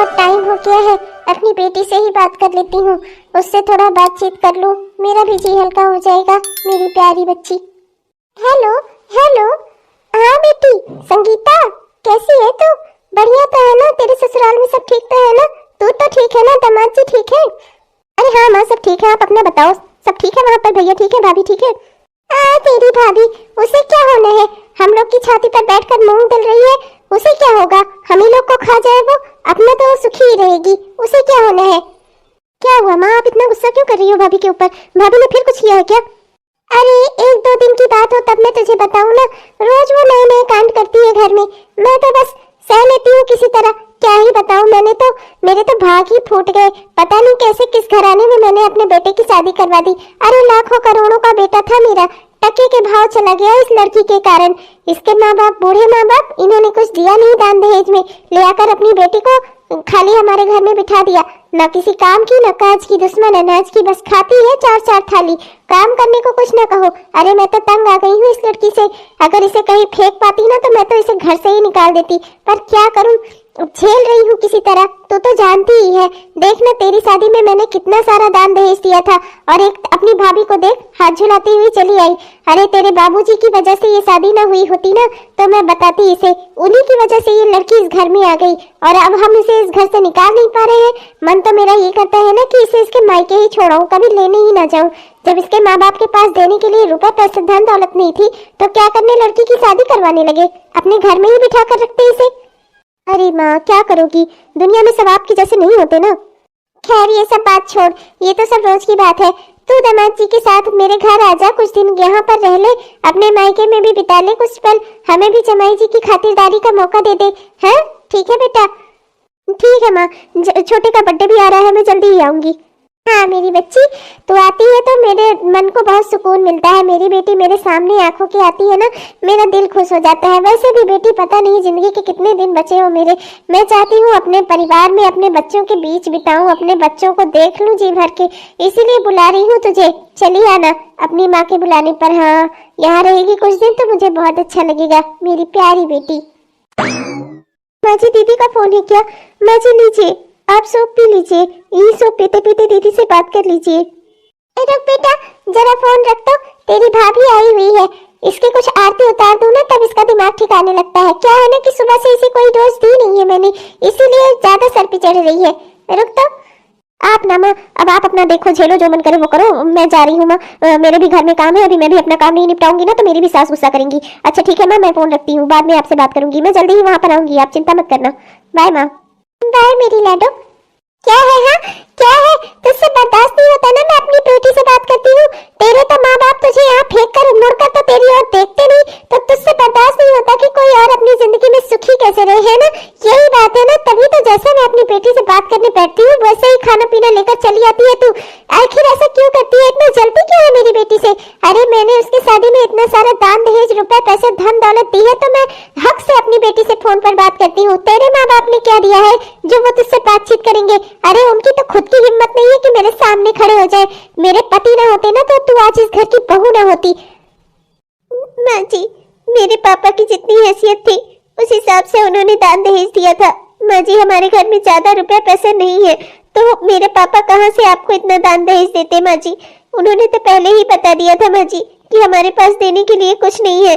बहुत टाइम हो गया है, अपनी बेटी से ही बात कर लेती हूँ, उससे थोड़ा बातचीत कर लूँ, मेरा भी जी हल्का हो जाएगा। मेरी प्यारी बच्ची। Hello hello. हाँ बेटी संगीता, कैसी है तू? बढ़िया तो है ना? तेरे ससुराल में सब ठीक तो है ना? तू तो ठीक है ना? दामाद जी ठीक है? अरे हाँ माँ सब ठीक है, आप अपना बताओ, सब ठीक है वहाँ पर? भैया ठीक है, भाभी ठीक है? तेरी भाभी, उसे क्या होना है? हम लोग की छाती पर बैठकर मूंग तल रही है, उसे क्या होगा? हम ही लोग को खा जाए वो, अपना तो सुखी ही रहेगी, उसे क्या होना है? क्या हुआ माँ, आप इतना गुस्सा क्यों कर रही हो भाभी के ऊपर? भाभी ने फिर कुछ किया है क्या? अरे एक दो दिन की बात हो तब मैं तुझे बताऊं ना, रोज वो नए नए कांड करती है घर में, मैं तो बस सह लेती हूँ किसी तरह। क्या ही बताऊं, मेरे तो भाग ही फूट गए, पता नहीं कैसे किस घराने में मैंने अपने बेटे की शादी करवा दी। अरे लाखों करोड़ों का बेटा था मेरा, टके के भाव चला गया इस लड़की के कारण। इसके माँ बाप, बूढ़े माँ बाप, इन्होंने कुछ दिया नहीं दान दहेज में, ले आकर अपनी बेटी को खाली हमारे घर में बिठा दिया, न किसी काम की न काज की, दुश्मन अनाज की, बस खाती है चार चार थाली, काम करने को कुछ न कहो। अरे मैं तो तंग आ गई हूँ इस लड़की से, अगर इसे कहीं फेंक पाती ना तो मैं तो इसे घर से ही निकाल देती, पर क्या करूँ, झेल रही हूँ किसी तरह। तू तो जानती ही है, देख ना तेरी शादी में मैंने कितना सारा दान दहेज दिया था, और एक अपनी भाभी को देख हाथ झुलाती हुई चली आई। अरे तेरे बाबूजी की वजह से ये शादी ना हुई होती ना तो मैं बताती इसे, उन्हीं की वजह से ये लड़की इस घर में आ गई, और अब हम इसे इस घर से निकाल नहीं पा रहे हैं। मन तो मेरा ये करता है ना कि इसे इसके मायके ही छोड़ाऊं, कभी लेने ही ना जाऊं। जब इसके माँ बाप के पास देने के लिए रुपए पैसे धन दौलत नहीं थी तो क्या करने लड़की की शादी करवाने लगे, अपने घर में ही बिठा कर रखते इसे। अरे माँ क्या करोगी, दुनिया में सब आपकी जैसे नहीं होते ना। खैर ये सब बात छोड़, ये तो सब रोज की बात है। तू दामाद जी के साथ मेरे घर आ जा, कुछ दिन यहाँ पर रह ले, अपने मायके में भी बिता ले कुछ पल, हमें भी जमाई जी की खातिरदारी का मौका दे दे। हैं ठीक है बेटा? ठीक है माँ, छोटे का बर्थडे भी आ रहा है, मैं जल्दी ही आऊंगी। हाँ मेरी बच्ची, तू आती है तो मेरे मन को बहुत सुकून मिलता है। मेरी बेटी मेरे सामने आंखों की आती है ना, मेरा दिल खुश हो जाता है। वैसे भी बेटी पता नहीं जिंदगी के कितने दिन बचे हो मेरे, मैं चाहती हूँ अपने परिवार में अपने बच्चों के बीच बिताऊं, अपने बच्चों को देख लूं जी भर के, इसीलिए बुला रही हूँ तुझे। चली आना अपनी माँ के बुलाने पर। हाँ यहाँ रहेगी कुछ दिन तो मुझे बहुत अच्छा लगेगा मेरी प्यारी बेटी। माँ जी दीदी का फोन है क्या? माँ जी लीजिए, आप सूप पी लीजिए, ये सूप पीते पीते दीदी से बात कर लीजिए। रुक बेटा, जरा फोन रख दो, तेरी भाभी आई हुई है, इसके कुछ आरती उतार दूं ना तब इसका दिमाग ठिकाने लगता है। क्या है ना कि सुबह से इसे कोई डोज दी नहीं है मैंने, इसीलिए ज्यादा सर पे चढ़ रही है। रुक तो आप ना माँ, अब आप अपना देखो, झेलो, जो मन करे वो करो, मैं जा रही हूँ माँ, मेरे भी घर में काम है, अभी मैं भी अपना काम नहीं निपटाऊंगी ना तो मेरी भी सास गुस्सा करेंगी। अच्छा ठीक है माँ, मैं फोन रखती हूँ, बाद में आपसे बात करूंगी, मैं जल्दी ही वहाँ पर आऊंगी, आप चिंता मत करना। बाय माँ। बाय मेरी लाडो। क्या है? हाँ क्या है? तुझसे बर्दाश्त नहीं होता ना मैं अपनी बेटी से बात करती हूँ, तेरे तो माँ बाप तुझे यहाँ फेंक कर मुड़ कर तो तेरी ओर देखते नहीं, तो तुझसे बर्दाश्त नहीं होता कि कोई और अपनी जिंदगी में सुखी कैसे रहे, है ना? यही बात है ना, तभी तो जैसे मैं अपनी बेटी से बात करने बैठती हूँ वैसे ही खाना पीना लेकर चली आती है तू। आखिर ऐसा क्यों करती है, इतना जलती क्यों है मेरी बेटी से? अरे मैंने उसकी शादी में इतना सारा दान दहेज रुपए पैसे धन दौलत दी है तो मैं हक से अपनी बेटी से फोन पर बात करती हूँ। तेरे माँ बाप ने क्या दिया है जो वो तुझसे बातचीत करेंगे? अरे उनकी तो खुद की हिम्मत नहीं है कि मेरे सामने खड़े हो जाए। मेरे पति ना होते ना तो तू आज इस घर की बहू ना होती। माँ जी मेरे पापा की जितनी हैसियत थी उस हिसाब से उन्होंने दान दहेज दिया था। माँ जी हमारे घर में ज्यादा रुपया पैसे नहीं है तो मेरे पापा कहाँ से आपको इतना दान दहेज देते? माँ जी उन्होंने तो पहले ही बता दिया था माँ जी कि हमारे पास देने के लिए कुछ नहीं है।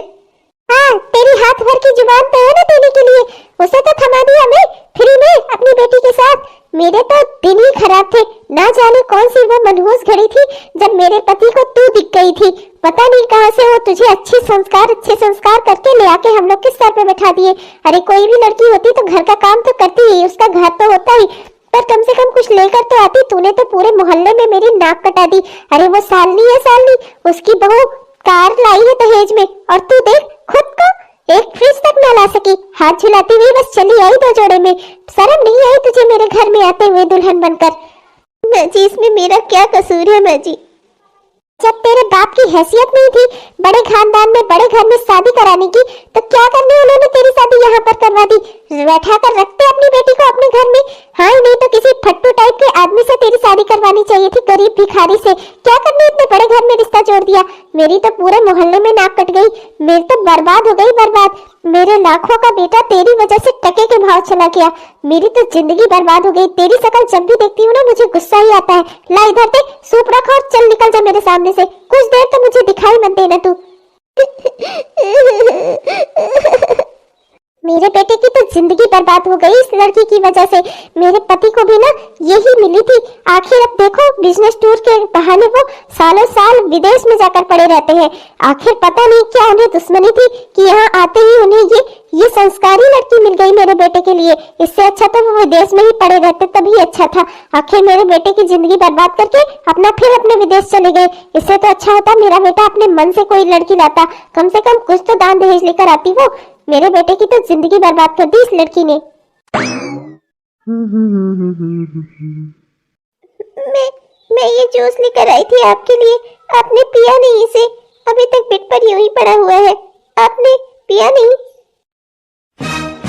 हाँ तेरी हाथ भर की जुबान तो है ना देने के लिए, उसे तो थमा दिया मैं फ्री में अपनी बेटी के साथ। मेरे तो दिन ही खराब थे, ना जाने कौन सी वो मनहूस घड़ी थी जब मेरे पति को तू दिख गई थी। पता नहीं कहाँ से वो तुझे अच्छे संस्कार करके ले आके हम लोग के सर पे बैठा दिए। अरे कोई भी लड़की होती तो घर का काम तो करती ही, उसका घर तो होता ही, पर कम से कम कुछ लेकर तो आती। तूने तो पूरे मोहल्ले में मेरी नाक कटा दी। अरे वो सालनी है सालनी, उसकी बहू कार लाई है दहेज में, और तू देख खुद को एक फ्रिज तक न ला सकी, हाथ झुलाती हुई बस चली आई दो जोड़े में। शर्म नहीं आई तुझे मेरे घर में आते हुए दुल्हन बनकर? माँ जी इसमें मेरा क्या कसूर है माँ जी? जब तेरे बाप की हैसियत नहीं थी बड़े खानदान में बड़े घर में शादी कराने की तो क्या करने उन्होंने तेरी शादी यहाँ पर करवा दी? बैठा कर रखते अपनी बेटी को अपने घर में, हाँ नहीं तो किसी फट्टू टाइप के आदमी से तेरी शादी करवानी चाहिए थी, गरीब भिखारी से। क्या करने इतने बड़े घर में रिश्ता जोड़ दिया। मेरी तो पूरे मोहल्ले में नाक कट गई, मेरी तो बर्बाद हो गई बर्बाद। मेरे लाखों का बेटा तेरी वजह से टके के भाव चला गया, मेरी तो जिंदगी बर्बाद हो गई। तेरी शक्ल जब भी देखती हूँ ना मुझे गुस्सा ही आता है। ला इधर से सूप रखा और चल निकल जा मेरे सामने से, कुछ देर तो मुझे दिखाई मत देना तू। मेरे बेटे की तो जिंदगी बर्बाद हो गई इस लड़की की वजह से। मेरे पति को भी ना यही मिली थी। आखिर अब देखो बिजनेस टूर के बहाने वो सालों साल विदेश में जाकर पड़े रहते हैं। आखिर पता नहीं क्या उन्हें दुश्मनी थी कि यहाँ आते ही उन्हें ये संस्कारी लड़की मिल गई मेरे बेटे के लिए। इससे अच्छा तो वो विदेश में ही पड़े रहते तभी अच्छा था। आखिर मेरे बेटे की जिंदगी बर्बाद करके अपने विदेश चले गए। इससे तो अच्छा होता मेरा बेटा अपने मन से कोई लड़की लाता, कम से कम कुछ तो दान दहेज लेकर आती वो। मेरे बेटे की तो जिंदगी बर्बाद कर दी इस लड़की ने। मैं ये जूस लेकर आई थी आपके लिए, आपने पिया नहीं इसे, अभी तक बेड पर यूं ही पड़ा हुआ है, आपने पिया नहीं।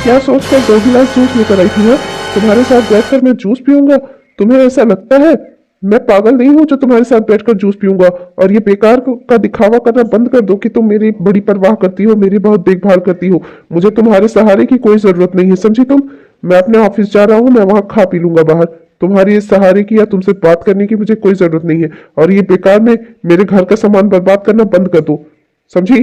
क्या सोचकर 2 गिलास जूस लेकर आई थी? तुम्हारे साथ बैठकर मैं जूस पीऊंगा? तुम्हें ऐसा लगता है मैं पागल नहीं हूँ जो तुम्हारे साथ बैठकर जूस पीऊंगा? और ये बेकार का दिखावा करना बंद कर दो कि तुम मेरी बड़ी परवाह करती हो, मेरी बहुत देखभाल करती हो। मुझे तुम्हारे सहारे की कोई जरूरत नहीं है, समझी तुम? मैं अपने ऑफिस जा रहा हूँ, मैं वहां खा पी लूंगा बाहर। तुम्हारी इस सहारे की या तुमसे बात करने की मुझे कोई जरूरत नहीं है। और ये बेकार में मेरे घर का सामान बर्बाद करना बंद कर दो, समझी?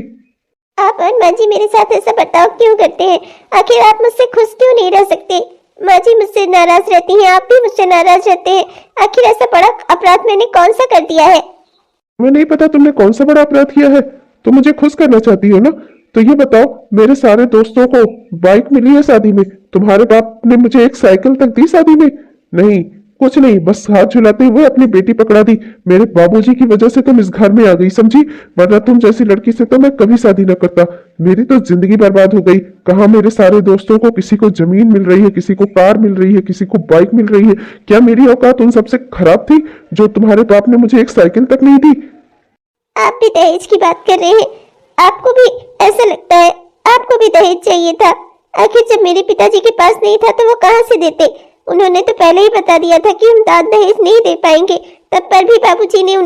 आप और माँ जी मेरे साथ ऐसा बर्ताव क्यों करते हैं? आखिर आप मुझसे खुश क्यों नहीं रह सकते? माँ जी मुझसे नाराज रहती हैं, आप भी मुझसे नाराज रहते हैं। आखिर ऐसा बड़ा अपराध मैंने कौन सा कर दिया है? तुम्हें नहीं पता तुमने कौन सा बड़ा अपराध किया है? तुम मुझे खुश करना चाहती हो ना? तो ये बताओ, मेरे सारे दोस्तों को बाइक मिली है शादी में, तुम्हारे बाप ने मुझे एक साइकिल तक दी शादी में? नहीं, कुछ नहीं, बस हाथ झुलाते हुए अपनी बेटी पकड़ा दी। मेरे बाबूजी की वजह से तुम इस घर में आ गई, समझी? वरना तुम जैसी लड़की से तो मैं कभी शादी न करता। मेरी तो जिंदगी बर्बाद हो गई। कहा मेरे सारे दोस्तों को किसी को जमीन मिल रही है, किसी को कार मिल रही है, किसी को बाइक मिल रही है। क्या मेरी औकात उन सबसे खराब थी जो तुम्हारे बाप ने मुझे एक साइकिल तक नहीं दी? आप भी दहेज की बात कर रहे हैं? आपको भी ऐसा लगता है? आपको भी दहेज चाहिए था? आखिर जब मेरे पिताजी के पास नहीं था तो वो कहाँ से देते? उन्होंने तो पहले ही बता दिया था कि हम दान दहेज नहीं दे पाएंगे, तब पर भी बाबूजी ने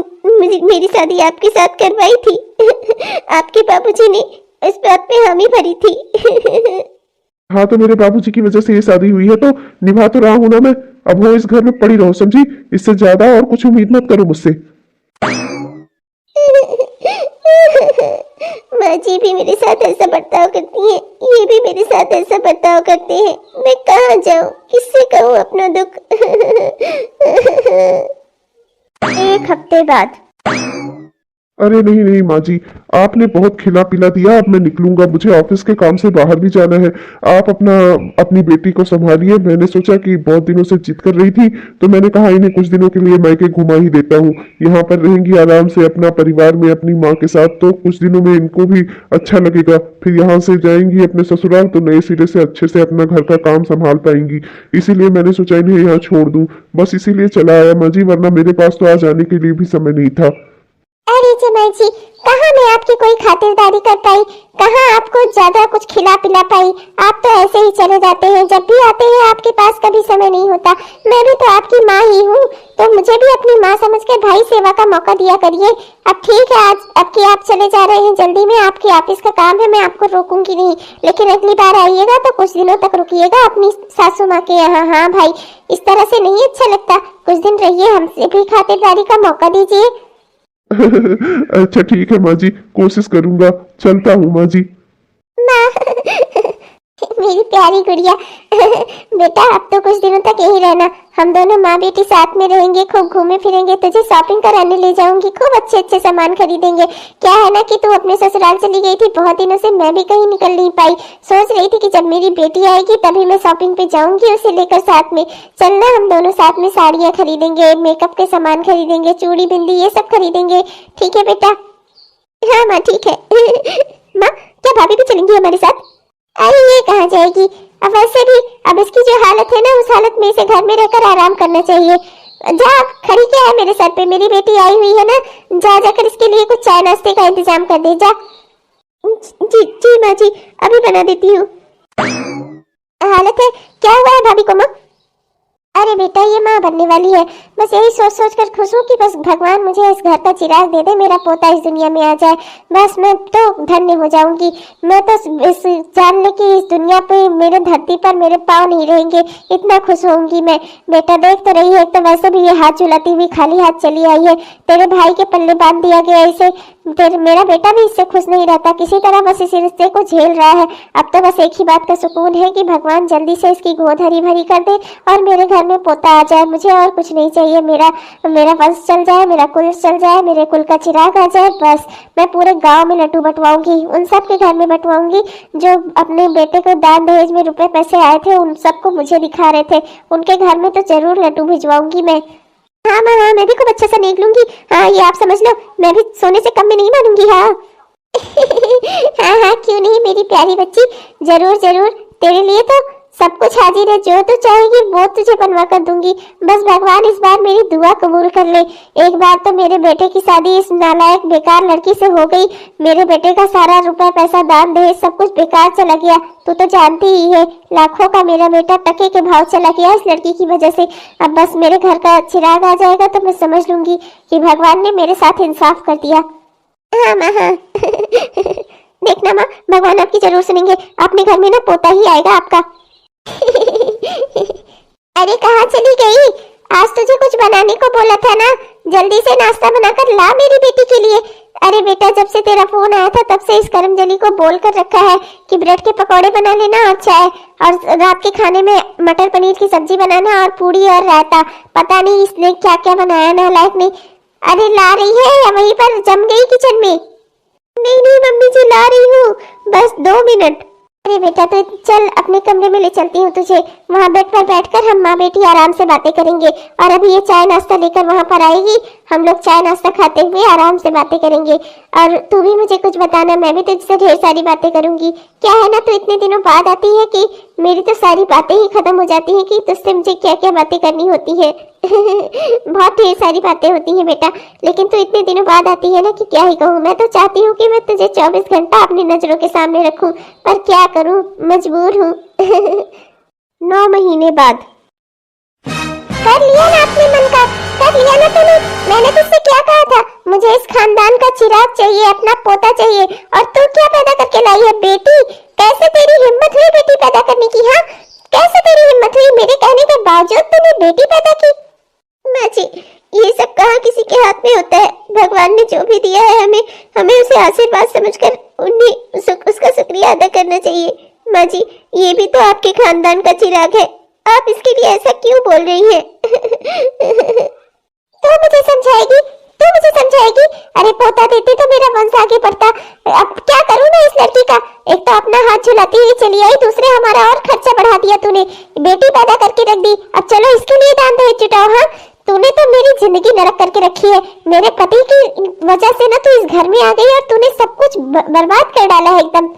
मेरी शादी आपके साथ करवाई थी। आपके बाबूजी ने इस बात पे हामी भरी थी। हाँ, तो मेरे बाबूजी की वजह से ये शादी हुई है तो निभा तो रहा हूं ना मैं। अब वो इस घर में पड़ी रहो, समझी? इससे ज्यादा और कुछ उम्मीद मत करो मुझसे। माँ जी भी मेरे साथ ऐसा बर्ताव करती हैं, ये भी मेरे साथ ऐसा बर्ताव करते हैं। मैं कहाँ जाऊँ, किससे कहूँ अपना दुख? 1 हफ्ते बाद। अरे नहीं नहीं माँ जी, आपने बहुत खिला पिला दिया, अब मैं निकलूंगा, मुझे ऑफिस के काम से बाहर भी जाना है। आप अपनी बेटी को संभालिए। मैंने सोचा कि बहुत दिनों से जिद कर रही थी तो मैंने कहा इन्हें कुछ दिनों के लिए मायके घुमा ही देता हूँ। यहाँ पर रहेंगी आराम से अपना परिवार में अपनी माँ के साथ, तो कुछ दिनों में इनको भी अच्छा लगेगा। फिर यहाँ से जाएंगी अपने ससुराल तो नए सिरे से अच्छे से अपना घर का काम संभाल पाएंगी। इसीलिए मैंने सोचा इन्हें यहाँ छोड़ दूँ, बस इसीलिए चला आया माँ जी, वरना मेरे पास तो आ जाने के लिए भी समय नहीं था। अरे जमाई जी, कहाँ मैं आपकी कोई खातिरदारी कर पाई, कहाँ आपको ज्यादा कुछ खिला पिला पाई। आप तो ऐसे ही चले जाते हैं, जब भी आते हैं आपके पास कभी समय नहीं होता। मैं भी तो आपकी माँ ही हूँ, तो मुझे भी अपनी माँ समझकर भाई सेवा का मौका दिया करिए। अब ठीक है, आज अब कि आप चले जा रहे हैं जल्दी में, आपके ऑफिस का काम है, मैं आपको रोकूंगी नहीं, लेकिन अगली बार आइएगा तो कुछ दिनों तक रुकिएगा अपनी सासू माँ के यहाँ। हाँ भाई, इस तरह से नहीं अच्छा लगता, कुछ दिन रहिए, हमसे भी खातिरदारी का मौका दीजिए। अच्छा ठीक है माँ जी, कोशिश करूंगा, चलता हूँ माँ जी। मेरी प्यारी गुड़िया, बेटा अब तो कुछ दिनों तक यही रहना, हम दोनों माँ बेटी साथ में रहेंगे, खूब घूमे फिरेंगे, तुझे शॉपिंग कराने ले जाऊंगी, खूब अच्छे अच्छे सामान खरीदेंगे। क्या है ना कि तू अपने ससुराल चली गई थी, बहुत दिनों से मैं भी कहीं निकल नहीं पाई। सोच रही थी कि जब मेरी बेटी आएगी तभी मैं शॉपिंग पे जाऊंगी उसे लेकर साथ में। चलना, हम दोनों साथ में साड़ियाँ खरीदेंगे, मेकअप के सामान खरीदेंगे, चूड़ी बिंदी ये सब खरीदेंगे। ठीक है बेटा? हाँ माँ ठीक है। माँ, क्या भाभी भी चलेंगी हमारे साथ? अरे ये कहाँ जाएगी, अब वैसे भी अब इसकी जो हालत है ना, उस हालत में इसे घर में रहकर आराम करना चाहिए। जा, खड़ी क्या है मेरे सर पे, मेरी बेटी आई हुई है ना, जा जाकर इसके लिए कुछ चाय नाश्ते का इंतजाम कर दे जा। जी जी माँ जी, अभी बना देती हूँ। हालत है, क्या हुआ है भाभी को माँ? बेटा ये माँ बनने वाली है। बस यही सोच सोच कर खुश हूँ कि बस भगवान मुझे इस घर का चिराग दे दे, मेरा पोता इस दुनिया में आ जाए, बस मैं तो धन्य हो जाऊंगी। मैं तो इस जान ले कि इस दुनिया पे मेरे धरती पर मेरे पाँव नहीं रहेंगे, इतना खुश होंगी मैं। बेटा देख तो रही है, एक तो वैसे भी ये हाथ झुलाती हुई खाली हाथ चली आई है, तेरे भाई के पल्ले बांध दिया गया इसे। मेरा बेटा भी इससे खुश नहीं रहता, किसी तरह बस इस रिश्ते को झेल रहा है। अब तो बस एक ही बात का सुकून है कि भगवान जल्दी से इसकी गोद हरी भरी कर दे और मेरे घर में पोता आ जाए। मुझे और कुछ नहीं चाहिए, मेरा वंश चल जाए, मेरा कुल चल जाए, मेरे कुल का चिराग आ जाए। बस मैं पूरे गांव में लड्डू बंटवाऊंगी, उन सब के घर में बंटवाऊंगी जो अपने बेटे को दान दहेज में रुपए पैसे आए थे, उन सबको मुझे दिखा रहे थे, उनके घर में तो जरूर लड्डू भिजवाऊंगी मैं। हाँ माँ हाँ, मैं भी खूब अच्छा सा नेक लूंगी। हाँ ये आप समझ लो, मैं भी सोने से कम में नहीं मानूंगी। हाँ हाँ हाँ क्यों नहीं मेरी प्यारी बच्ची, जरूर जरूर, तेरे लिए तो सब कुछ हाजिर है, जो तू चाहेगी वो तुझे बनवा कर दूंगी। बस भगवान इस बार मेरी दुआ कबूल कर ले। एक बार तो मेरे बेटे की शादी इस नालायक बेकार लड़की से हो गई, मेरे बेटे का सारा रुपए पैसा दान दहेज सब कुछ बेकार चला गया। तू तो जानती ही है, लाखों का मेरा बेटा टके के भाव चला गया इस लड़की की वजह से। अब बस मेरे घर का चिराग आ जाएगा तो मैं समझ लूंगी कि भगवान ने मेरे साथ इंसाफ कर दिया। हाँ माँ हाँ देखना माँ, भगवान आपकी जरूर सुनेंगे, अपने घर में ना पोता ही आएगा आपका। अरे कहाँ चली गई? आज तुझे कुछ बनाने को बोला था ना, जल्दी से नाश्ता बनाकर ला मेरी बेटी के लिए। अरे बेटा जब से तेरा फोन आया था तब से इस करमजली को बोल कर रखा है कि ब्रेड के पकौड़े बना लेना और चाय, और रात के खाने में मटर पनीर की सब्जी बनाना और पूड़ी और रायता। पता नहीं इसने क्या क्या बनाया नालायक ने। अरे ला रही है या वहीं पर जम गई किचन में? नहीं नहीं मम्मी जी ला रही हूँ, बस 2 मिनट। अरे बेटा तो चल अपने कमरे में ले चलती हूँ तुझे, वहाँ बेड पर बैठकर हम माँ बेटी आराम से बातें करेंगे। और अभी ये चाय नाश्ता लेकर वहाँ पर आएगी, हम लोग चाय नाश्ता खाते हुए आराम से बातें करेंगे। और तू भी मुझे कुछ बताना, मैं भी तुझसे ढेर सारी बातें करूंगी। क्या है ना, तू इतने दिनों बाद आती है कि मेरी तो सारी बातें ही खत्म हो जाती है कि तुझसे मुझे क्या क्या बातें करनी होती है। बहुत ढेर सारी बातें होती हैं बेटा, लेकिन तू इतने दिनों बाद आती है ना कि क्या ही कहूँ। मैं तो चाहती हूँ कि मैं तुझे 24 घंटा अपनी नजरों के सामने रखूं, पर क्या करूँ, मजबूर हूँ। 9 महीने बाद। कर लिया ना अपने मन का, कर लिया ना तूने। मैंने तुझसे क्या कहा था, मुझे इस खानदान का चिराग चाहिए, अपना पोता चाहिए, और तू क्या पैदा करके लाई है? बेटी। कैसे तेरी हिम्मत हुई बेटी पैदा करने की? हाँ कैसे तेरी हिम्मत हुई, मेरे कहने के बावजूद तूने बेटी पैदा की? माँ जी ये सब कहाँ किसी के हाथ में होता है, भगवान ने जो भी दिया है हमें हमें उसे आशीर्वाद समझकर उसका शुक्रिया अदा करना चाहिए। माँ जी ये भी तो आपके खानदान का चिराग है, आप इसके लिए ऐसा क्यों बोल रही हैं? तो मुझे समझाएगी, तू मुझे समझाएगी? अरे पोता देती तो मेरा वंश आगे बढ़ता। अब क्या करूं मैं इस लड़की का? एक तो अपना हाथ झुलाती हुई चली आई, दूसरे हमारा और खर्चा बढ़ा दिया तूने, बेटी पैदा करके रख दी। अब चलो इसके लिए दान दहेज जुटाओ। हाँ तूने तो मेरी जिंदगी नरक करके रखी है, मेरे पति की वजह से ना तू इस घर में आ गई और तूने सब कुछ बर्बाद कर डाला है एकदम।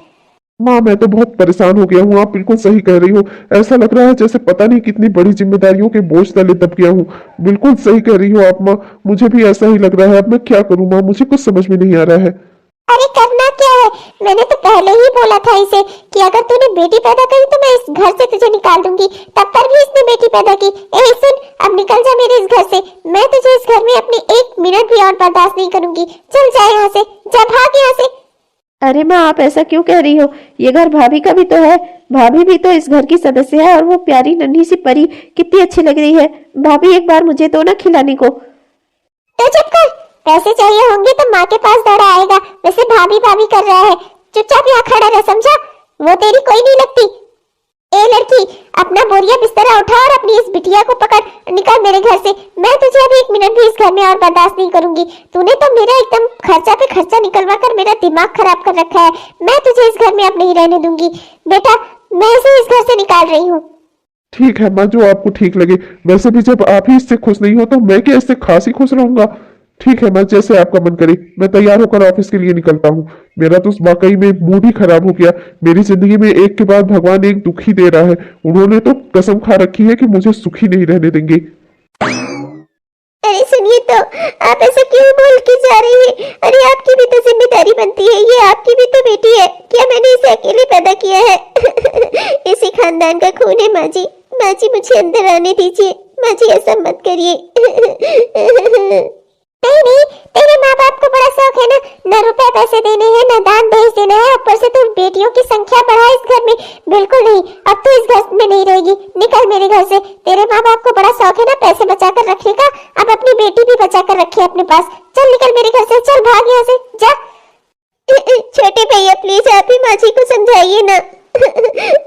माँ मैं तो बहुत परेशान हो गया हूँ, आप बिल्कुल सही कह रही हो। ऐसा लग रहा है जैसे पता नहीं कितनी बड़ी जिम्मेदारियों के बोझ तले दब गया हूँ। बिल्कुल सही कह रही हो आप माँ, मुझे भी ऐसा ही लग रहा है। अब मैं क्या करूँ माँ, मुझे कुछ समझ में नहीं आ रहा है। अरे करना क्या है, मैंने तो पहले ही बोला था इसे कि अगर तूने बेटी पैदा करी तो मैं इस घर से तुझे निकाल दूंगी, तब पर भी इसने बेटी पैदा की। ए सुन, अब निकल जा मेरे इस घर से, मैं तुझे इस घर में अपनी 1 मिनट भी और बर्दाश्त नहीं करूंगी। चल जा यहाँ से, जा भाग यहाँ से। अरे माँ आप ऐसा क्यों कह रही हो, ये घर भाभी का भी तो है, भाभी भी तो इस घर की सदस्य है, और वो प्यारी नन्ही सी परी कितनी अच्छी लग रही है। भाभी एक बार मुझे दो ना खिलाने को। तो चुप कर, पैसे चाहिए होंगे तो माँ के पास दौड़ा आएगा, वैसे भाभी भाभी कर रहा है। चुपचाप यहाँ खड़ा रह, समझा? वो तेरी कोई नहीं लगती। ए लड़की, अपना बोरिया बिस्तरा उठा और अपनी इस बिटिया को पकड़, निकल मेरे घर से। मैं तुझे अभी 1 मिनट भी इस घर में और बर्दाश्त नहीं करूंगी। तूने तो मेरा एकदम खर्चा पे खर्चा निकलवा कर मेरा दिमाग खराब कर रखा है। मैं तुझे इस घर में अब नहीं रहने दूंगी। बेटा मैं इसे इस घर से निकाल रही हूँ। ठीक है माँ, जो आपको ठीक लगे। वैसे भी जब आप ही इससे खुश नहीं हो तो मैं क्या इससे खास ही खुश रहूंगा। ठीक है माँ, जैसे आपका मन करे। मैं तैयार होकर ऑफिस के लिए निकलता हूँ। मेरा तो वाकई में मूड ही खराब हो गया। मेरी जिंदगी में एक के बाद भगवान एक दुख ही दे रहा है। उन्होंने तो कसम खा रखी है कि मुझे सुखी नहीं रहने देंगे। अरे सुनिए तो, आप ऐसा क्यों बोल के जा रही है? अरे आपकी भी तो जिम्मेदारी बनती है, ये आपकी भी तो बेटी है। क्या मैंने इसे अकेले पैदा किया है? इसी खानदान का खून है माँ जी। माँ जी मुझे अंदर आने दीजिए, माँ जी ऐसा मत करिए। नहीं नहीं, तेरे माँ बाप को बड़ा शौक है ना, न रुपए पैसे देने हैं न दान दहेज देना है, ऊपर से तू बेटियों की संख्या बढ़ा इस घर में। बिल्कुल नहीं, अब तू इस घर में नहीं रहेगी, निकल मेरे घर से। तेरे माँ बाप को बड़ा शौक है ना पैसे बचा कर रखने का, अब अपनी बेटी भी बचा कर रखे अपने पास। चल निकल मेरे घर से, चल भाग यहाँ से, जा। छोटे भैया प्लीज आप ही माँ जी को समझाइए ना।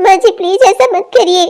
माँ जी प्लीज ऐसा मत करिए।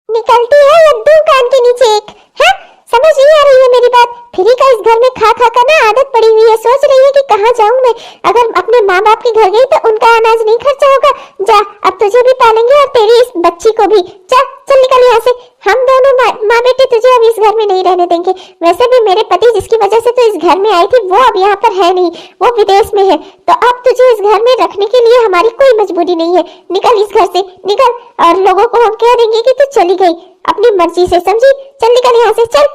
निकलती है लड्डू कान के नीचे एक, है समझ नहीं आ रही है मेरी बात। फ्री का इस घर में खा खा कर ना आदत पड़ी हुई है, सोच रही है कि कहाँ जाऊं मैं। अगर अपने माँ बाप के घर गई तो उनका अनाज नहीं खर्चा होगा। जा, अब तुझे भी पालेंगे और तेरी इस बच्ची को भी। जा चल निकल यहाँ से, हम दोनों माँ बेटे तुझे अब इस घर में नहीं रहने देंगे। वैसे भी मेरे पति जिसकी वजह से तू इस घर में आई थी वो अब यहाँ पर है नहीं, वो विदेश में है, तो अब तुझे इस घर में रखने के लिए हमारी कोई मजबूरी नहीं है। निकल इस घर से निकल, और लोगों को हम कह देंगे कि तू चली गई अपनी मर्जी से, समझी? चल निकल यहाँ से, चल।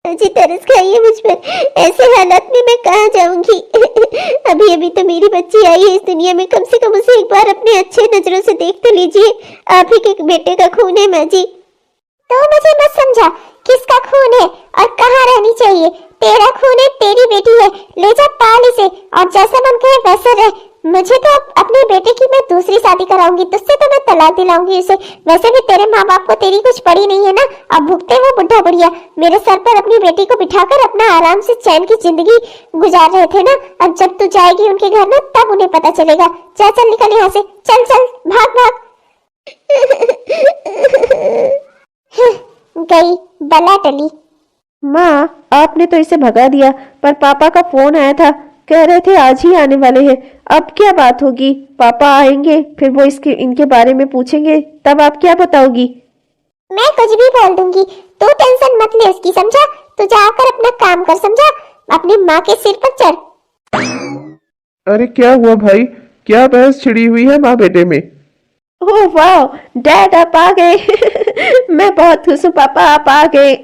जी तरस खाइए मुझ पर, ऐसे हालात में मैं कहाँ जाऊंगी। अभी अभी तो मेरी बच्ची आई है इस दुनिया में, कम से कम उसे एक बार अपने अच्छे नजरों से देख तो लीजिए। आप ही के बेटे का खून है माँ जी। तो मुझे मत समझा किसका खून है और कहाँ रहनी चाहिए। तेरा खून है, तेरी बेटी है, ले जा पाल इसे और जैसा मन कहे वैसे रह। मुझे तो अपने बेटे की मैं दूसरी शादी कराऊंगी, तुझसे तो मैं तलाक दिलाऊंगी उसे। वैसे भी तेरे माँ बाप को तेरी कुछ पड़ी नहीं है ना, अब भुगते वो बुढ़ा बुढ़िया। मेरे सर पर अपनी बेटी को बिठाकर अपना आराम से चैन की जिंदगी गुजार रहे थे ना, अब जब तू जाएगी उनके घर ना तब उन्हें पता चलेगा। चल चल निकल यहाँ से, चल चल भाग भाग। गई बला टली। माँ आपने तो इसे भगा दिया, पर पापा का फोन आया था, कह रहे थे आज ही आने वाले हैं। अब क्या बात होगी? पापा आएंगे फिर वो इनके बारे में पूछेंगे, तब आप क्या बताओगी? मैं कुछ भी बोल दूंगी, तू टेंशन मत ले उसकी, समझा? तू जाकर अपना काम कर, समझा? अपनी माँ के सिर पर चढ़। अरे क्या हुआ भाई, क्या बहस छिड़ी हुई है माँ बेटे में? ओह वाह डैड आप आ गए। मैं बहुत खुश हूँ पापा, आप आ गए।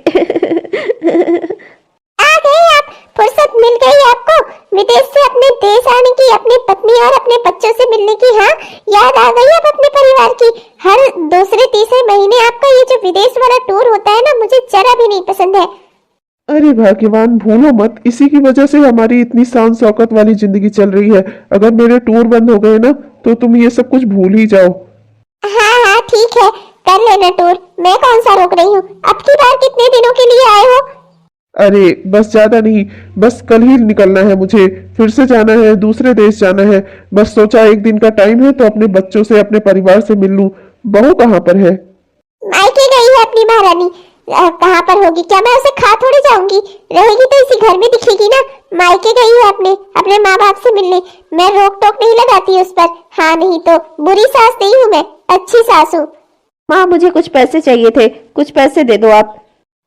आ गए आप, फुर्सत मिल गई आपको विदेश से अपने देश आने की, अपनी पत्नी और अपने बच्चों से मिलने की। हाँ याद आ गई अब अपने परिवार की। हर दूसरे तीसरे महीने आपका ये जो विदेश वाला टूर होता है ना, मुझे जरा भी नहीं पसंद है। अरे भाग्यवान भूलो मत, इसी की वजह से हमारी इतनी शान शौकत वाली जिंदगी चल रही है। अगर मेरे टूर बंद हो गए ना तो तुम ये सब कुछ भूल ही जाओ। हाँ हाँ ठीक है, कर लेना टूर, मैं कौन सा रोक रही हूँ। अब की बार कितने दिनों के लिए आए हो? अरे बस ज्यादा नहीं, बस कल ही निकलना है मुझे, फिर से जाना है, दूसरे देश जाना है। बस सोचा एक दिन का टाइम है तो अपने बच्चों से अपने परिवार से मिल लूं। बहू कहाँ पर है? मायके गई है अपनी महारानी। कहाँ पर होगी? क्या मैं उसे खा थोड़ी जाऊंगी? रहेगी तो इसी घर में दिखेगी ना। मायके गई है अपने माँ बाप से मिलने। मैं रोक टोक नहीं लगाती उस पर। हाँ नहीं तो बुरी सास नहीं हूँ मैं, अच्छी सास हूँ। माँ मुझे कुछ पैसे चाहिए थे, कुछ पैसे दे दो आप।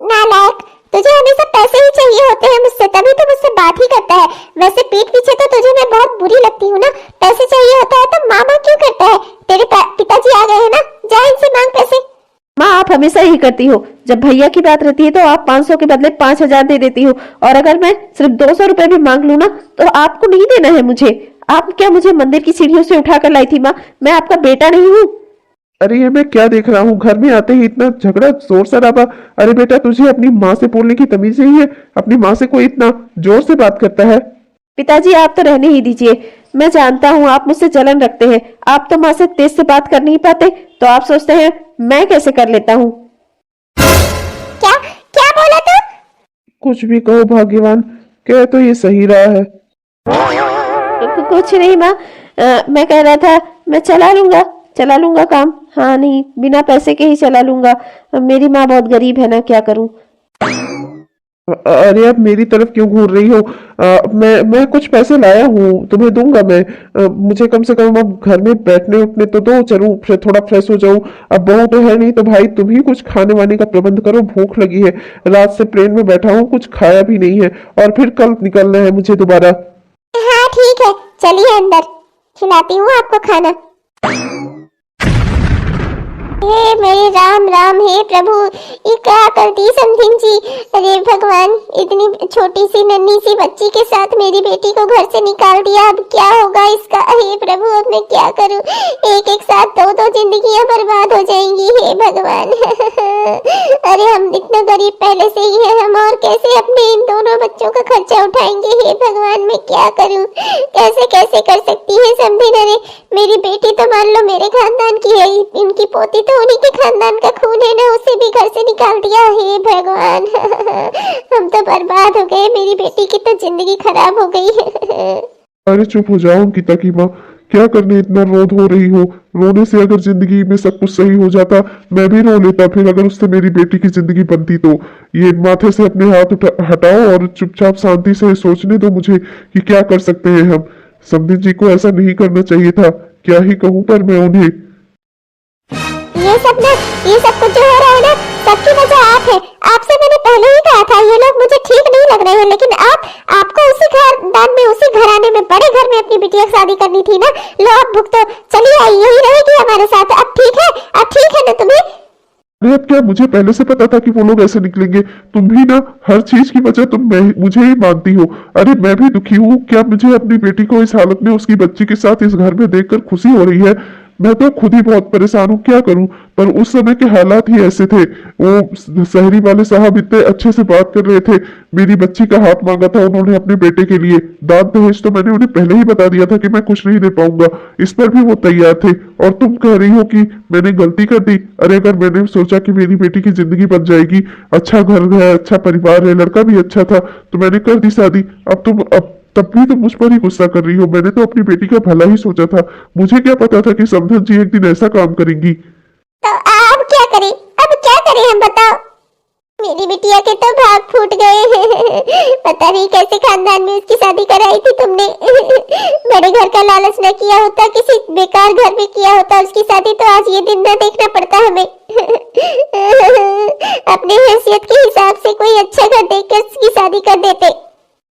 नालायक, तुझे हमेशा पैसे ही चाहिए होते हैं मुझसे, तभी तो मुझसे बात ही करता है। वैसे पीठ पीछे तो तुझे मैं बहुत बुरी लगती हूँ ना। पैसे चाहिए होता है तो मामा क्यों करता है? तेरे पिताजी आ गए हैं ना, जा इनसे मांग पैसे। माँ आप हमेशा यही करती हो, जब भैया की बात रहती है तो आप 500 के बदले 5000 दे देती हो, और अगर मैं सिर्फ 200 रुपए भी मांग लूँ ना तो आपको नहीं देना है मुझे। आप क्या मुझे मंदिर की सीढ़ियों से उठाकर लाई थी माँ? मैं आपका बेटा नहीं हूँ। अरे ये मैं क्या देख रहा हूँ, घर में आते ही इतना झगड़ा जोर शराबा। अरे बेटा तुझे अपनी माँ से बोलने की तमीज नहीं है? अपनी माँ से कोई इतना जोर से बात करता है? पिताजी आप तो रहने ही दीजिए, मैं जानता हूँ आप मुझसे जलन रखते हैं। आप तो माँ से तेज से बात कर नहीं पाते, तो आप सोचते हैं मैं कैसे कर लेता हूँ। क्या क्या बोला तू? कुछ भी कहो भाग्यवान, कह तो ये सही रहा है। कुछ नहीं माँ, मैं कह रहा था मैं चला लूंगा काम। हाँ नहीं, बिना पैसे के ही चला लूंगा। मेरी माँ बहुत गरीब है ना, क्या करूं। अरे अब मेरी तरफ क्यों घूर रही हो? मैं कुछ पैसे लाया हूँ, तुम्हें दूंगा मैं। मुझे कम से कम अब घर में बैठने उठने तो दो, चलूं फिर थोड़ा फ्रेश हो जाऊं। अब बहू तो है नहीं तो भाई तुम ही कुछ खाने वाने का प्रबंध करो, भूख लगी है। रात से प्लेन में बैठा हूँ, कुछ खाया भी नहीं है, और फिर कल निकलना है मुझे दोबारा। हाँ ठीक है, चलिए अंदर, खिलाती हूँ आपको खाना। हे मेरे राम राम, हे प्रभु, ये क्या कर दी समधिन जी। अरे भगवान, इतनी छोटी सी नन्ही सी बच्ची के साथ मेरी बेटी को घर से निकाल दिया। अब क्या होगा इसका। हे प्रभु, अब मैं क्या करूं। एक एक साथ दो जिंदगियां बर्बाद हो जाएंगी। हे भगवान अरे हम इतना गरीब पहले से ही है, हम और कैसे अपने इन दोनों बच्चों का खर्चा उठाएंगे। हे भगवान, मैं क्या करूं, कैसे कैसे कर सकती है समधिन। अरे मेरी बेटी तो मान लो मेरे खानदान की है, इनकी पोती तो उन्हीं के खानदान का खून है ना, उसे भी घर से निकाल दिया। हे भगवान हम तो बर्बाद हो गए, मेरी बेटी की तो जिंदगी खराब हो गई। अरे चुप हो जाओ अंकिता की माँ, क्या करने इतना रोध हो रही हो। रोने से अगर जिंदगी में सब कुछ सही हो जाता, मैं भी रो लेता। फिर अगर उससे मेरी बेटी की जिंदगी बनती तो। ये माथे से अपने हाथ हटाओ और चुपचाप शांति से सोचने दो मुझे कि क्या कर सकते हैं हम। समधिन जी को ऐसा नहीं करना चाहिए था। क्या ही कहूँ पर मैं उन्हें। ये सब कुछ जो हो रहा है ना, सबकी वजह आप है। आपसे मैंने पहले ही कहा था ये लोग मुझे ठीक नहीं लग रहे हैं, लेकिन आपको उसी खानदान में, उसी घराने में, बड़े घर में अपनी बिटिया की शादी करनी थी ना। लो अब भुगतो, चलिए आई यही रहेगी हमारे साथ। अब ठीक है ना तुम्हें। अरे अब क्या, मुझे पहले से पता था कि वो लोग ऐसे निकलेंगे। तुम भी ना हर चीज की वजह मुझे ही मानती हो। अरे मैं भी दुखी हूँ। क्या मुझे अपनी बेटी को इस हालत में उसकी बच्ची के साथ इस घर में देखकर खुशी हो रही है। मैं तो खुद ही बहुत परेशान हूँ, क्या करूँ। पर उस समय के हालात ही ऐसे थे। वो शहरी वाले साहब इतने अच्छे से बात कर रहे थे। मेरी बच्ची का हाथ मांगा था उन्होंने अपने बेटे के लिए। दान दहेज तो मैंने उन्हें पहले ही बता दिया था कि मैं कुछ नहीं दे पाऊंगा। इस पर भी वो तैयार थे। और तुम कह रही हो कि मैंने गलती कर दी। अरे अगर मैंने सोचा कि मेरी बेटी की जिंदगी बन जाएगी, अच्छा घर है, अच्छा परिवार है, लड़का भी अच्छा था, तो मैंने कर दी शादी। अब तब भी तुम मुझ पर ही गुस्सा कर रही हो। मैंने तो अपनी बेटी का भला ही सोचा था। मुझे क्या पता था कि समधन जी एक दिन ऐसा काम करेंगी। तो अब क्या करें हम, बताओ। मेरी बिटिया के तो भाग फूट गए पता नहीं कैसे खानदान में उसकी शादी कराई थी तुमने बड़े घर का लालच न किया होता, किसी बेकार घर में किया होता उसकी शादी, तो आज ये दिन न देखना पड़ता हमें अपने हैसियत के हिसाब से कोई अच्छा घर देखकर उसकी शादी कर देते।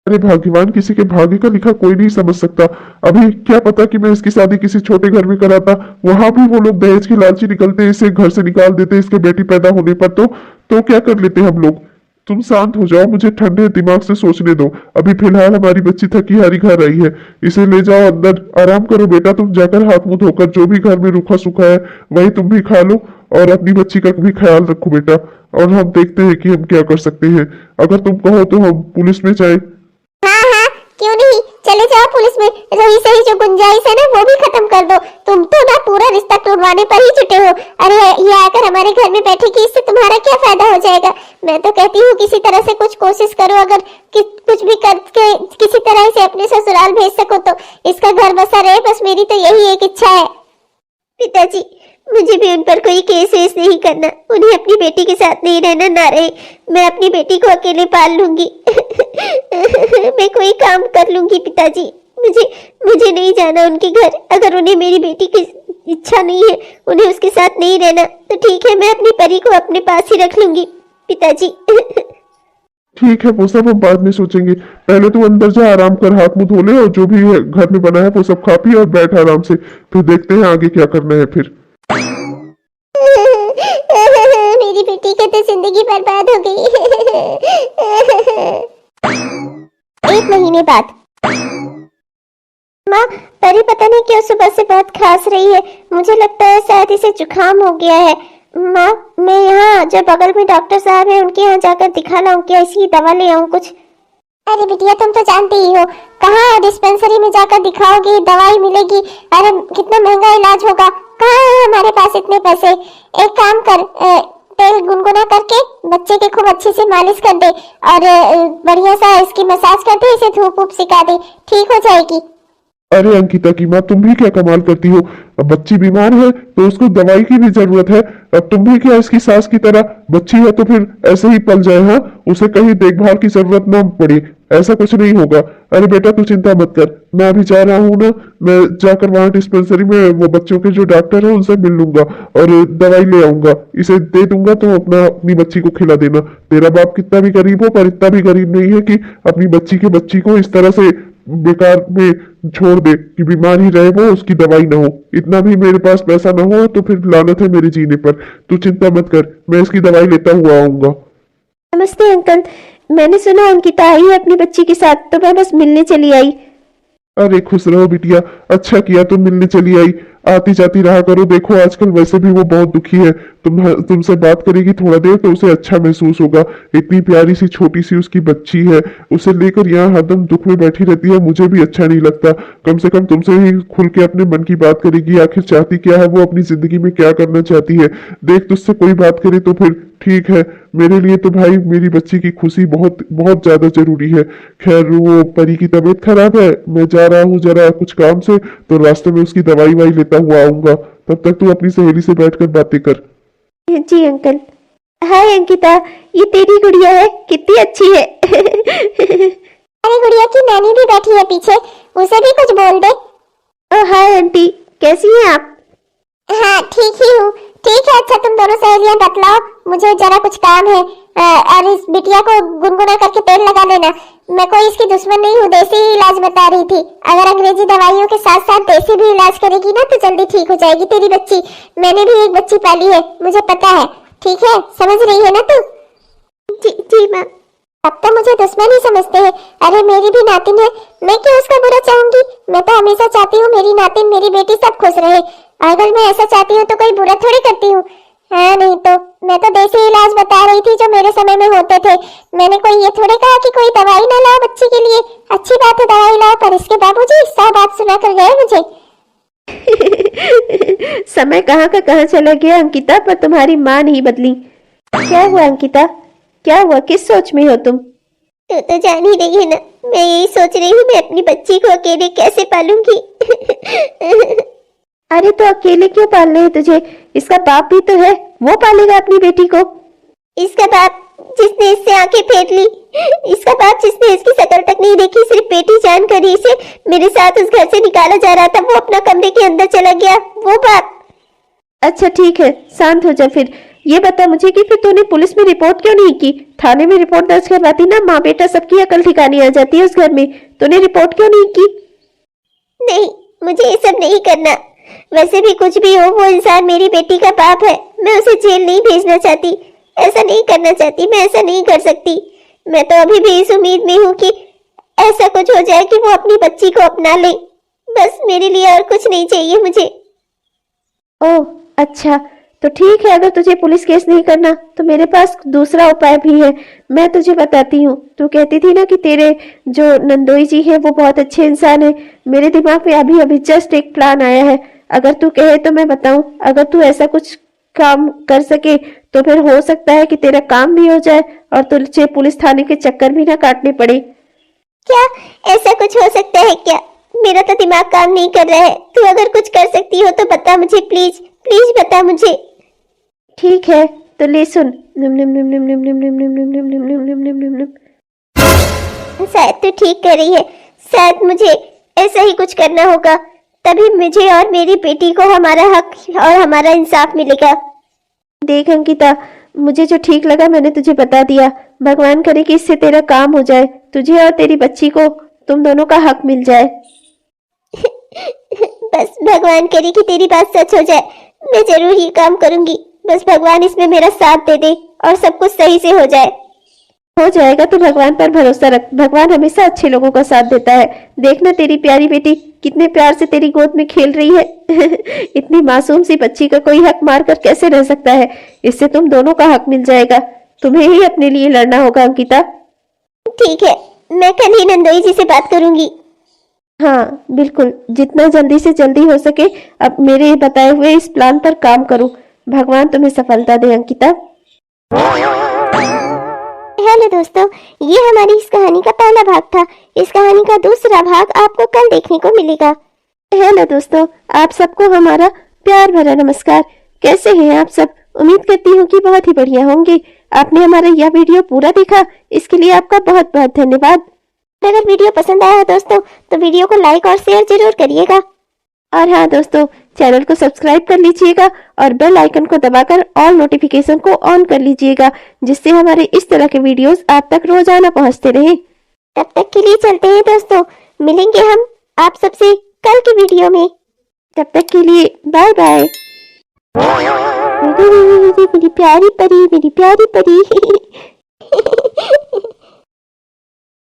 अरे भाग्यवान, किसी के भाग्य का लिखा कोई नहीं समझ सकता। अभी क्या पता कि मैं इसकी शादी किसी छोटे घर में कराता, वहां भी वो लोग दहेज की लालची निकलते, इसे घर से निकाल देते इसके बेटी पैदा होने पर। तो क्या कर लेते हम लोग। तुम शांत हो जाओ, मुझे ठंडे दिमाग से सोचने दो। अभी फिलहाल हमारी बच्ची थकी हारी घर आई है, इसे ले जाओ अंदर, आराम करो बेटा। तुम जाकर हाथ मुंह धोकर जो भी घर में रूखा सूखा है वही तुम भी खा लो, और अपनी बच्ची का भी ख्याल रखो बेटा। और हम देखते हैं कि हम क्या कर सकते हैं। अगर तुम कहो तो हम पुलिस में जाए। हाँ, क्यों नहीं, चले जाओ पुलिस में। रही सही जो गुंजाइश है ना वो भी खत्म कर दो। तुम तो ना पूरा रिश्ता तोड़वाने पर ही जुटे हो। अरे ये आकर हमारे घर में बैठेगी, इससे तुम्हारा क्या फायदा हो जाएगा। मैं तो कहती हूँ किसी तरह से कुछ कोशिश करो, अगर कुछ भी करके किसी तरह से अपने ससुराल भेज सको तो इसका घर बसा रहे, बस मेरी तो यही एक इच्छा है। पिताजी, मुझे भी उन पर कोई केस वेस नहीं करना, उन्हें अपनी बेटी के साथ नहीं रहना ना रहे। मैं अपनी बेटी को अकेले पाल लूंगी मैं कोई काम कर लूंगी पिताजी। मुझे नहीं जाना उनके घर। अगर उन्हें मेरी बेटी की इच्छा नहीं है, उन्हें उसके साथ नहीं रहना, तो ठीक है, मैं अपनी परी को अपने पास ही रख लूंगी पिताजी ठीक है, वो सब हम बाद में सोचेंगे। पहले तो अंदर जा, आराम कर, हाथ मुंह धो ले, और जो भी है घर में बना है वो सब खा पी और बैठ आराम से। फिर देखते हैं आगे क्या करना है फिर। मेरी बेटी की तो जिंदगी बर्बाद हो गई 1 महीने बाद। माँ, परी पता नहीं क्यों सुबह से बहुत खांस रही है। मुझे लगता है शायद इसे जुकाम हो गया है। माँ, मैं यहाँ जो बगल में डॉक्टर साहब है उनके यहाँ जाकर दिखा लाऊं क्या, इसकी दवा ले आऊं कुछ। अरे बिटिया, तुम तो जानती ही हो, कहाँ डिस्पेंसरी में जाकर दिखाओगी, दवाई मिलेगी। अरे कितना महंगा इलाज होगा, कहाँ है हमारे पास इतने पैसे। एक काम कर, तेल गुनगुना करके बच्चे के खूब अच्छे से मालिश कर दे, और बढ़िया सा इसकी मसाज कर दे, इसे धूप वूप सिखा दे, ठीक हो जाएगी। अरे अंकिता की माँ, तुम भी क्या कमाल करती हो। अब बच्ची बीमार है तो उसको दवाई की भी जरूरत है। अब तुम भी क्या इसकी सास की तरह, बच्ची है तो फिर ऐसे ही पल जाए। हाँ, उसे कहीं देखभाल की जरूरत ना पड़े, ऐसा कुछ नहीं होगा। अरे बेटा तू चिंता मत कर, मैं अभी जा रहा हूँ ना, मैं जाकर वहाँ डिस्पेंसरी में वो बच्चों के जो डॉक्टर है उनसे मिल लूंगा और दवाई ले आऊंगा, इसे दे दूंगा, तो अपनी बच्ची को खिला देना। तेरा बाप कितना भी गरीब हो पर इतना भी गरीब नहीं है कि अपनी बच्ची को इस तरह से बेकार में छोड़ दे कि बीमार ही रहे वो, उसकी दवाई ना हो। इतना भी मेरे पास पैसा ना हो तो फिर लानत है मेरे जीने पर। तू चिंता मत कर, मैं इसकी दवाई लेता हुआ आऊंगा। नमस्ते अंकल, मैंने सुना अंकिता आई है अपनी बच्ची के साथ, तो मैं बस मिलने चली आई। अरे खुश रहो बिटिया, अच्छा किया तुम मिलने चली आई। आती जाती रहा करो, देखो आजकल वैसे भी वो बहुत दुखी है। तुमसे बात करेगी थोड़ा देर तो उसे अच्छा महसूस होगा। इतनी प्यारी सी छोटी सी उसकी बच्ची है, उसे लेकर यहाँ हरदम दुख में बैठी रहती है, मुझे भी अच्छा नहीं लगता। कम से कम तुमसे ही खुल के अपने मन की बात करेगी, आखिर चाहती क्या है वो, अपनी जिंदगी में क्या करना चाहती है। देख तुझसे कोई बात करे तो फिर ठीक है, मेरे लिए तो भाई मेरी बच्ची की खुशी बहुत बहुत ज्यादा जरूरी है। खैर वो परी की तबीयत खराब है, मैं जा रहा हूँ जरा कुछ काम से, तो रास्ते में उसकी दवाई वाई लेता हुआ आऊंगा। तब तक तू अपनी सहेली से बैठकर बातें कर। जी अंकल। हाय अंकिता, ये तेरी गुड़िया है, कितनी अच्छी है। अरे गुड़िया की नानी भी बैठी है पीछे, उसे भी कुछ बोल दे। हाय आंटी, कैसी हैं आप? हाँ ठीक ही हूँ। ठीक है, अच्छा तुम दोनों सहेलियां बतलाओ, मुझे जरा कुछ काम है। और इस बिटिया को गुनगुना करके तेल लगा देना। मैं कोई इसकी दुश्मन नहीं हूँ, देसी इलाज बता रही थी। अगर अंग्रेजी दवाइयों के साथ साथ देसी भी इलाज करेगी ना तो जल्दी ठीक हो जाएगी तेरी बच्ची। मैंने भी एक बच्ची पाली है, मुझे पता है। ठीक है, समझ रही है ना तू? जी मैम। अब तो मुझे दुश्मन ही समझते हैं। अरे मेरी भी नातिन है, मैं क्यों उसका बुरा चाहूंगी? मैं तो हमेशा चाहती हूँ मेरी नातिन मेरी बेटी सब खुश रहे। अगर मैं ऐसा चाहती हूँ तो कोई बुरा थोड़ी करती हूँ। हाँ नहीं तो मैं तो देसी इलाज बता रही थी जो मेरे समय में होते थे। मैंने कोई ये थोड़े कहा कि कोई दवाई ना लाओ बच्ची के लिए। अच्छी बात है दवाई लाओ, पर इसके बाबूजी 100 बात सुना कर गए मुझे। समय कहाँ का कहाँ चला गया अंकिता, पर तुम्हारी माँ नहीं बदली। क्या हुआ अंकिता, क्या हुआ, किस सोच में हो तुम? तू तो जान ही रही है ना, मैं यही सोच रही हूँ मैं अपनी बच्ची को अकेले कैसे पालूंगी। अरे तो अकेले क्यों पालने हैं तुझे? इसका बाप भी तो है, वो पालेगा अपनी बेटी को। इसका बाप जिसने इससे आंखें फेर ली, इसका बाप जिसने इसकी शक्ल तक नहीं देखी, सिर्फ बेटी जानकर ही इसे मेरे साथ उस घर से निकाला जा रहा था, वो अपना कमरे के अंदर चला गया, वो बाप। अच्छा ठीक है, शांत हो जा। फिर ये बता मुझे कि फिर तूने पुलिस में रिपोर्ट क्यों नहीं की? थाने में रिपोर्ट दर्ज करवाती ना, माँ बेटा सबकी अकल ठिकानी आ जाती है उस घर में। तूने रिपोर्ट क्यों नहीं की? नहीं, मुझे ये सब नहीं करना। वैसे भी कुछ भी हो, वो इंसान मेरी बेटी का बाप है। मैं उसे जेल नहीं भेजना चाहती, ऐसा नहीं करना चाहती, मैं ऐसा नहीं कर सकती। मैं तो अभी भी इस उम्मीद में हूँ कि ऐसा कुछ हो जाए कि वो अपनी बच्ची को अपना ले। बस मेरे लिए और कुछ नहीं चाहिए मुझे। ओह अच्छा, तो ठीक है, अगर तुझे पुलिस केस नहीं करना तो मेरे पास दूसरा उपाय भी है, मैं तुझे बताती हूँ। तू कहती थी ना कि तेरे जो नंदोई जी है वो बहुत अच्छे इंसान है। मेरे दिमाग में अभी अभी जस्ट एक प्लान आया है, अगर तू कहे तो मैं बताऊं। अगर तू ऐसा कुछ काम कर सके तो फिर हो सकता है कि तेरा काम भी हो जाए और तुझे पुलिस थाने के चक्कर भी ना काटने पड़े। क्या ऐसा कुछ हो सकता है क्या? मेरा तो दिमाग काम नहीं कर रहा है। तू अगर कुछ कर सकती हो तो बता मुझे, प्लीज प्लीज बता मुझे। ठीक है तो ले सुन। निम निम निम निम निम निम निम निम निम निम निम निम निम निम निम। शायद तू ठीक कर रही है, शायद मुझे ऐसा ही कुछ करना होगा, तभी मुझे और मेरी बेटी को हमारा हक और हमारा इंसाफ मिलेगा। देख अंकिता, मुझे जो ठीक लगा मैंने तुझे बता दिया। भगवान करे कि इससे तेरा काम हो जाए, तुझे और तेरी बच्ची को तुम दोनों का हक मिल जाए। बस भगवान करे कि तेरी बात सच हो जाए, मैं जरूर ये काम करूंगी। बस भगवान इसमें मेरा साथ दे दे और सब कुछ सही से हो जाए। हो जाएगा, तो भगवान पर भरोसा रख, भगवान हमेशा अच्छे लोगों का साथ देता है। देखना तेरी प्यारी बेटी कितने प्यार से तेरी गोद में खेल रही है। इतनी मासूम सी बच्ची का कोई हक मारकर कैसे रह सकता है? इससे तुम दोनों का हक मिल जाएगा। तुम्हें ही अपने लिए लड़ना होगा अंकिता। ठीक है, मैं कल ही नंदोई जी से बात करूंगी। हाँ बिल्कुल, जितना जल्दी से जल्दी हो सके अब मेरे बताए हुए इस प्लान पर काम करो। भगवान तुम्हें सफलता दे अंकिता। हेलो दोस्तों, ये हमारी इस कहानी का पहला भाग था। इस कहानी का दूसरा भाग आपको कल देखने को मिलेगा। हेलो दोस्तों, आप सबको हमारा प्यार भरा नमस्कार। कैसे हैं आप सब? उम्मीद करती हूँ कि बहुत ही बढ़िया होंगे। आपने हमारा यह वीडियो पूरा देखा, इसके लिए आपका बहुत बहुत धन्यवाद। अगर वीडियो पसंद आया दोस्तों तो वीडियो को लाइक और शेयर जरूर करिएगा। और हाँ दोस्तों, चैनल को सब्सक्राइब कर लीजिएगा और बेल आइकन को दबाकर ऑल नोटिफिकेशन को ऑन कर लीजिएगा, जिससे हमारे इस तरह के वीडियोस आप तक रोजाना पहुंचते रहे। तब तक के लिए चलते हैं दोस्तों, मिलेंगे हम आप सबसे कल की वीडियो में। तब तक के लिए बाय बाय। मेरी प्यारी परी, मेरी प्यारी परी।